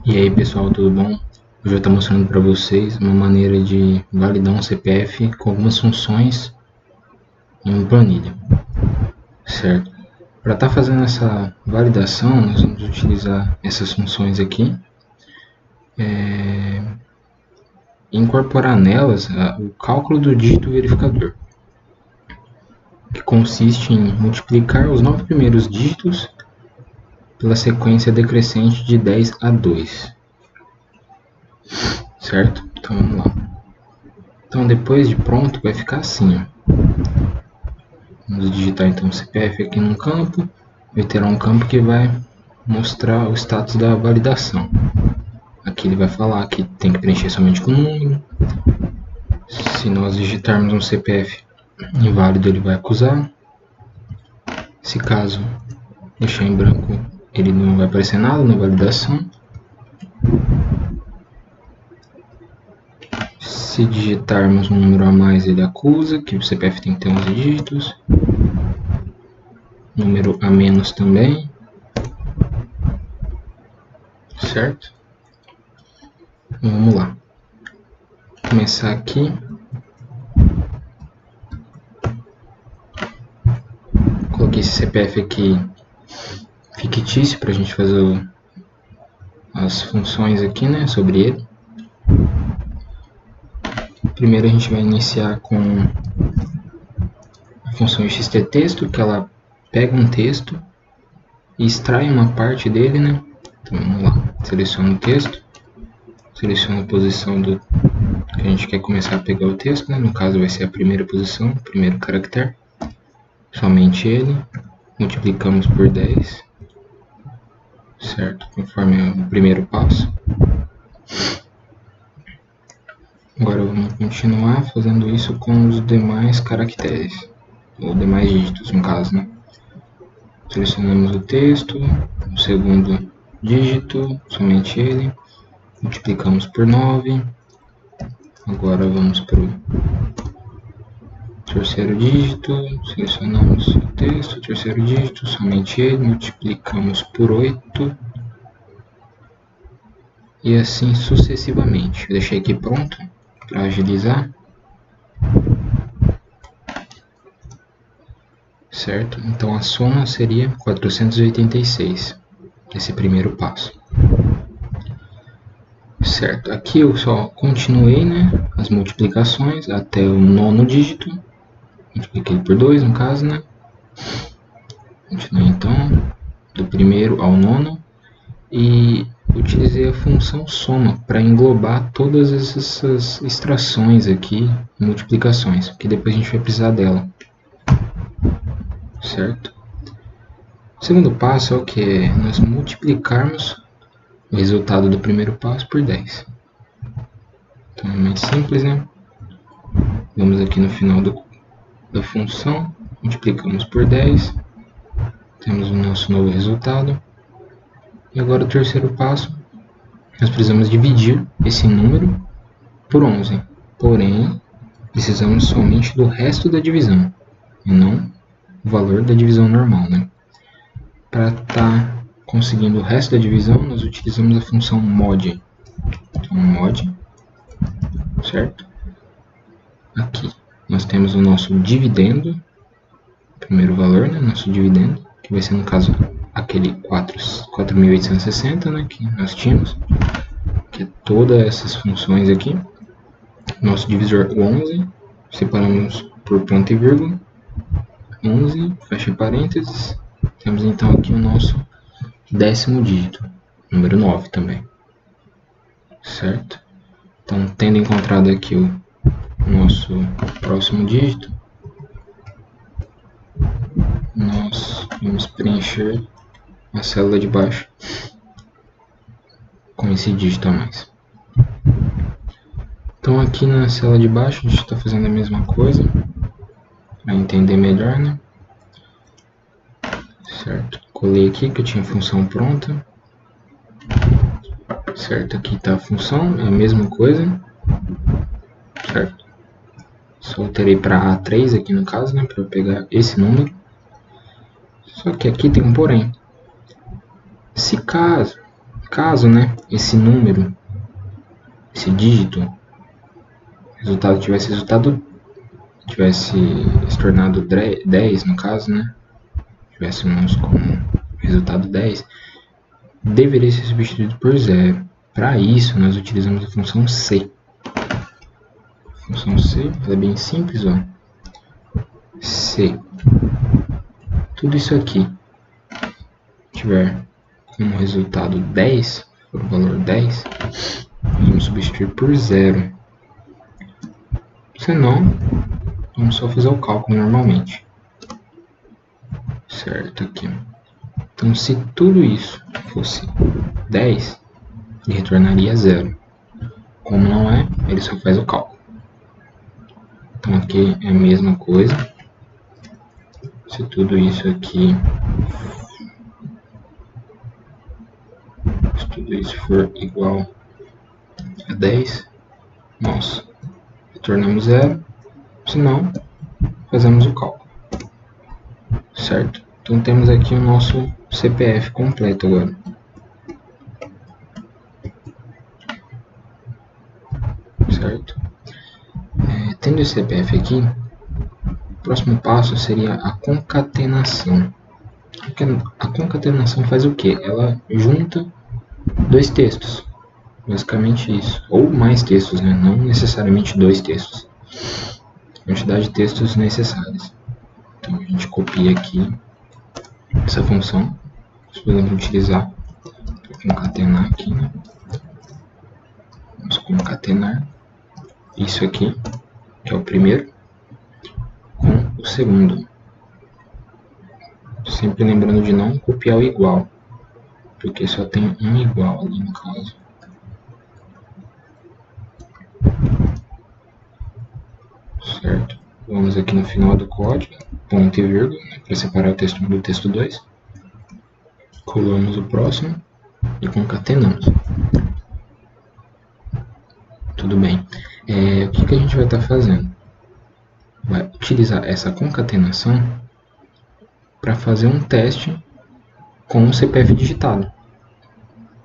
E aí pessoal, tudo bom? Hoje eu vou estar mostrando para vocês uma maneira de validar um CPF com algumas funções em uma planilha, certo? Para estar fazendo essa validação, nós vamos utilizar essas funções aqui e incorporar nelas o cálculo do dígito verificador, que consiste em multiplicar os 9 primeiros dígitos pela sequência decrescente de 10 a 2. Certo? Então vamos lá. Então depois de pronto vai ficar assim, ó. Vamos digitar então o CPF aqui num campo, vai ter um campo que vai mostrar o status da validação. Aqui ele vai falar que tem que preencher somente com o número. Se nós digitarmos um CPF inválido, ele vai acusar. Se caso deixar em branco, ele não vai aparecer nada na validação. Se digitarmos um número a mais, ele acusa que o CPF tem que ter 11 dígitos. Número a menos também. Certo? Então, vamos lá. Vou começar aqui. Coloquei esse CPF aqui fictício para a gente fazer as funções aqui, né, sobre ele. Primeiro a gente vai iniciar com a função xttexto, que ela pega um texto e extrai uma parte dele, né? Então vamos lá, seleciono o texto, seleciono a posição do que a gente quer começar a pegar o texto, né? No caso vai ser a primeira posição, o primeiro caractere, somente ele, multiplicamos por 10, certo? Conforme o primeiro passo. Agora vamos continuar fazendo isso com os demais caracteres, ou demais dígitos no caso, né? Selecionamos o texto, o segundo dígito, somente ele, multiplicamos por 9. Agora vamos para o terceiro dígito, selecionamos o texto, o terceiro dígito, somente ele, multiplicamos por 8. E assim sucessivamente. Eu deixei aqui pronto para agilizar. Certo? Então a soma seria 486, esse primeiro passo. Certo? Aqui eu só continuei, né, as multiplicações até o 9º dígito. Multipliquei por 2 no caso, né? Continuei então do primeiro ao 9º e utilizei a função soma para englobar todas essas extrações aqui, multiplicações, que depois a gente vai precisar dela. Certo? O segundo passo é o que? É nós multiplicarmos o resultado do primeiro passo por 10. Então é mais simples, né? Vamos aqui no final da função, multiplicamos por 10, temos o nosso novo resultado. E agora o terceiro passo, nós precisamos dividir esse número por 11. Porém, precisamos somente do resto da divisão, e não o valor da divisão normal, né? Para estar conseguindo o resto da divisão, nós utilizamos a função mod. Então, mod, certo? Aqui nós temos o nosso dividendo, primeiro valor, né? Nosso dividendo, que vai ser no caso aquele 4.860, né? Que nós tínhamos, que é todas essas funções aqui. Nosso divisor 11, separamos por ponto e vírgula. 11, fecha parênteses, temos então aqui o nosso 10º dígito, número 9 também, certo? Então, tendo encontrado aqui o nosso próximo dígito, nós vamos preencher a célula de baixo com esse dígito a mais. Então, aqui na célula de baixo, a gente está fazendo a mesma coisa, para entender melhor, né? Certo? Colei aqui que eu tinha a função pronta. Certo? Aqui está a função, é a mesma coisa. Certo? Só alterei para A3 aqui no caso, né? Para eu pegar esse número. Só que aqui tem um porém. Se caso Caso, né, esse número, esse dígito, resultado tivesse se tornado 10, no caso, né, tivéssemos como resultado 10, deveria ser substituído por 0. Para isso, nós utilizamos a função C. A função C é bem simples, ó. Se tudo isso aqui tiver como resultado 10, for o valor 10, vamos substituir por 0. Senão, vamos só fazer o cálculo normalmente. Certo, aqui. Então, se tudo isso fosse 10, ele retornaria 0. Como não é, ele só faz o cálculo. Então, aqui é a mesma coisa. Se tudo isso aqui, se tudo isso for igual a 10, nós retornamos 0. Se não, fazemos o cálculo. Certo? Então, temos aqui o nosso CPF completo agora. Certo? Tendo esse CPF aqui, o próximo passo seria a concatenação. A concatenação faz o quê? Ela junta dois textos. Basicamente isso. Ou mais textos, né? Não necessariamente dois textos. Quantidade de textos necessários. Então, a gente copia aqui essa função. Nós podemos utilizar para concatenar aqui, né? Vamos concatenar isso aqui, que é o primeiro, com o segundo. Sempre lembrando de não copiar o igual, porque só tem um igual ali no caso. Certo? Vamos aqui no final do código, ponto e vírgula, né, para separar o texto 1 do texto 2. Colamos o próximo e concatenamos. Tudo bem. O que a gente vai estar fazendo? Vai utilizar essa concatenação para fazer um teste com o CPF digitado.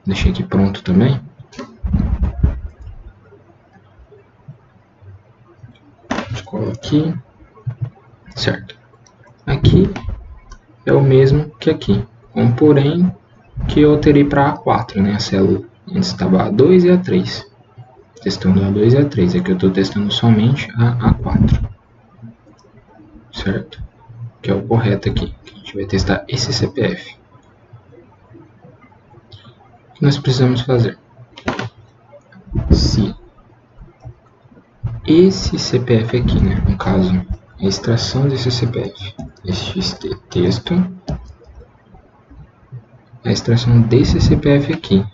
Deixei aqui pronto também. A gente cola aqui. Certo. Aqui é o mesmo que aqui. Porém, que eu alterei para A4, né? A célula antes estava A2 e A3. Testando A2 e A3. Aqui eu estou testando somente a A4. Certo? Que é o correto aqui. A gente vai testar esse CPF. O que nós precisamos fazer? Se esse CPF aqui, né, no caso, a extração desse CPF, este texto, a extração desse CPF aqui,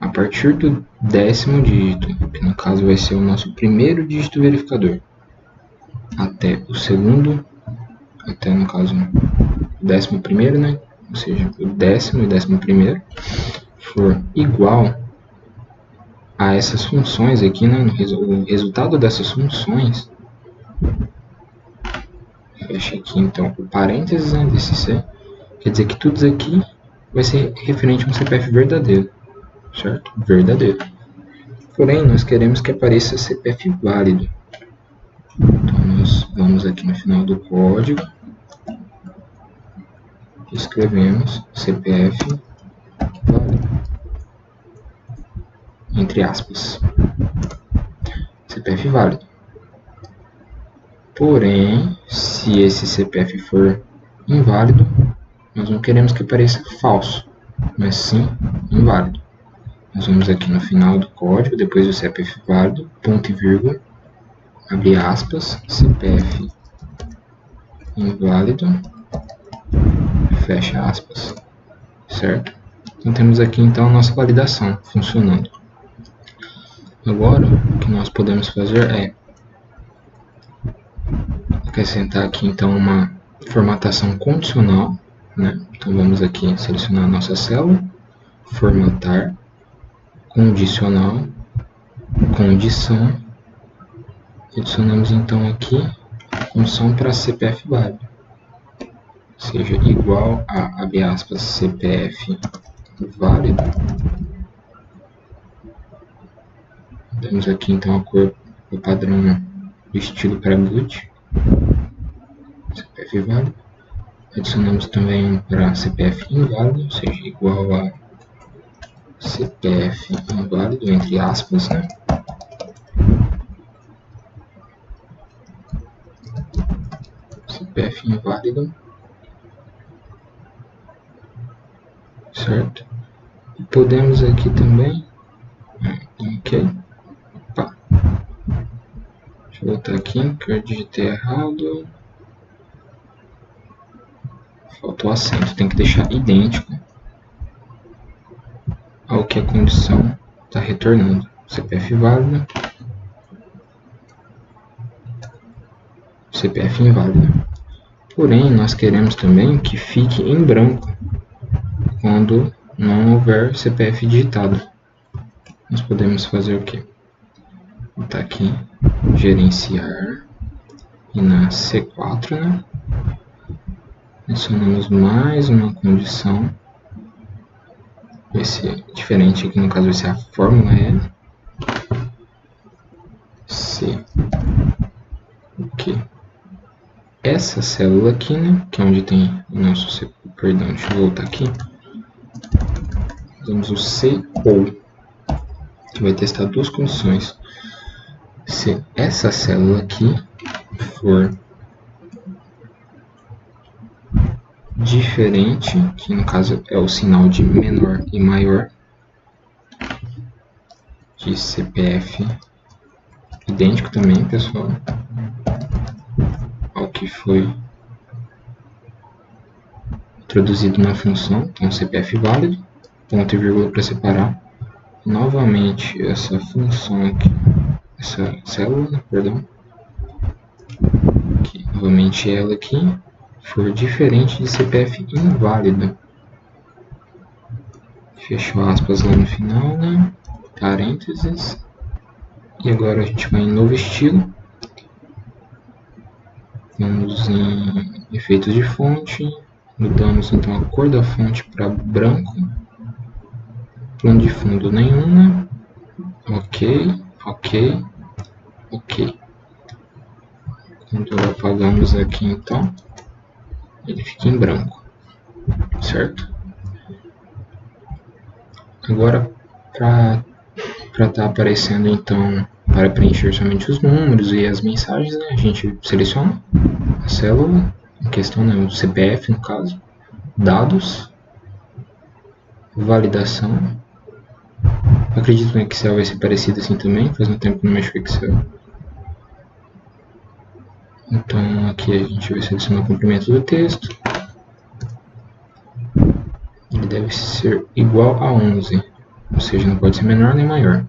a partir do 10º dígito, que no caso vai ser o nosso primeiro dígito verificador, até o segundo, até no caso o 11º, né, ou seja, o 10º e 11º, for igual a essas funções aqui, né, o resultado dessas funções, fecha aqui então o parênteses, né, desse C, quer dizer que tudo isso aqui vai ser referente a um CPF verdadeiro, certo? Verdadeiro. Porém, nós queremos que apareça CPF válido. Então, nós vamos aqui no final do código, escrevemos CPF válido, entre aspas, CPF válido. Porém, se esse CPF for inválido, nós não queremos que apareça falso, mas sim inválido. Nós vamos aqui no final do código, depois do CPF válido, ponto e vírgula, abre aspas, CPF inválido, fecha aspas, certo? Então temos aqui então a nossa validação funcionando. Agora, o que nós podemos fazer é acrescentar aqui então uma formatação condicional, né? Então vamos aqui selecionar a nossa célula, formatar, condicional, condição, adicionamos então aqui a condição para CPF válido, seja igual a, abre aspas, CPF válido. Damos aqui então a cor, o padrão do estilo para boot, CPF válido. Adicionamos também para CPF inválido, ou seja, igual a CPF inválido, entre aspas, né? CPF inválido, certo? E podemos aqui também, ok. Opa. Deixa eu voltar aqui, que eu digitei errado. Faltou acento, tem que deixar idêntico ao que a condição está retornando. CPF válido, CPF inválido. Porém, nós queremos também que fique em branco quando não houver CPF digitado. Nós podemos fazer o quê? Tá aqui, gerenciar, e na C4, né? Adicionamos mais uma condição. Vai ser diferente aqui, no caso vai ser a fórmula C. Ok. Essa célula aqui, né? Que é onde tem o nosso... Perdão, deixa eu voltar aqui. Damos o C ou, que vai testar duas condições. Se essa célula aqui for diferente, que no caso é o sinal de menor e maior, de CPF idêntico também, pessoal, ao que foi introduzido na função, então CPF válido, ponto e vírgula para separar. Novamente essa função aqui, essa célula, perdão, aqui, novamente ela aqui, for diferente de CPF inválido. Fechou aspas lá no final, né? Parênteses. E agora a gente vai em novo estilo. Vamos em efeitos de fonte. Mudamos então a cor da fonte para branco. Plano de fundo nenhum, né? Ok, ok, ok. Quando apagamos aqui então, ele fica em branco, certo? Agora, para estar aparecendo então, para preencher somente os números e as mensagens, né, a gente seleciona a célula em questão, né, o CPF no caso, dados, validação. Acredito que no Excel vai ser parecido assim também, faz um tempo que não mexo com Excel. Então aqui a gente vai selecionar o comprimento do texto. Ele deve ser igual a 11, ou seja, não pode ser menor nem maior.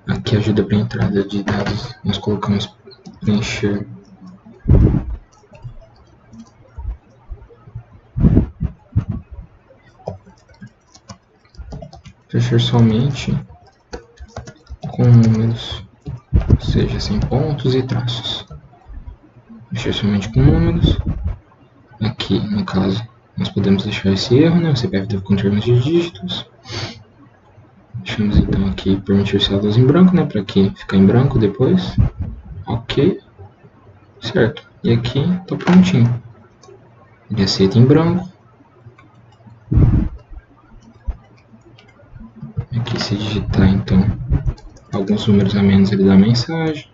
Aqui ajuda para entrada de dados, nós colocamos preencher somente com números, ou seja, sem pontos e traços. Preencher somente com números. Aqui, no caso, nós podemos deixar esse erro, né? O CPF deve conter uns dígitos. Deixamos então aqui permitir células em branco, né? Para aqui ficar em branco depois. Ok. Certo. E aqui está prontinho. Ele aceita em branco. Aqui se digitar então alguns números a menos, ele dá mensagem.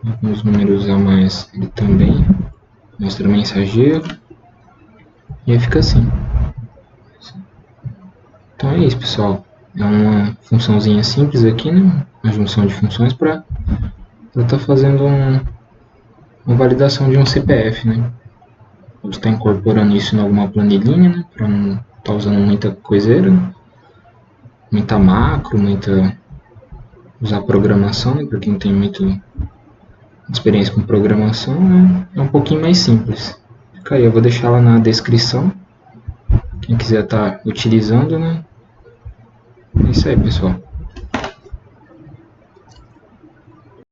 Alguns números a mais, ele também mostra mensageiro. E aí fica assim. Então é isso, pessoal. É uma funçãozinha simples aqui, né? Uma junção de funções para estar fazendo uma validação de um CPF, né? Pode estar incorporando isso em alguma planilhinha, né? Para não estar usando muita coiseira, né? Muita macro, usar programação, né? Para quem não tem muita experiência com programação, né? É um pouquinho mais simples. Fica aí, eu vou deixar lá na descrição. Quem quiser estar utilizando, né? É isso aí, pessoal.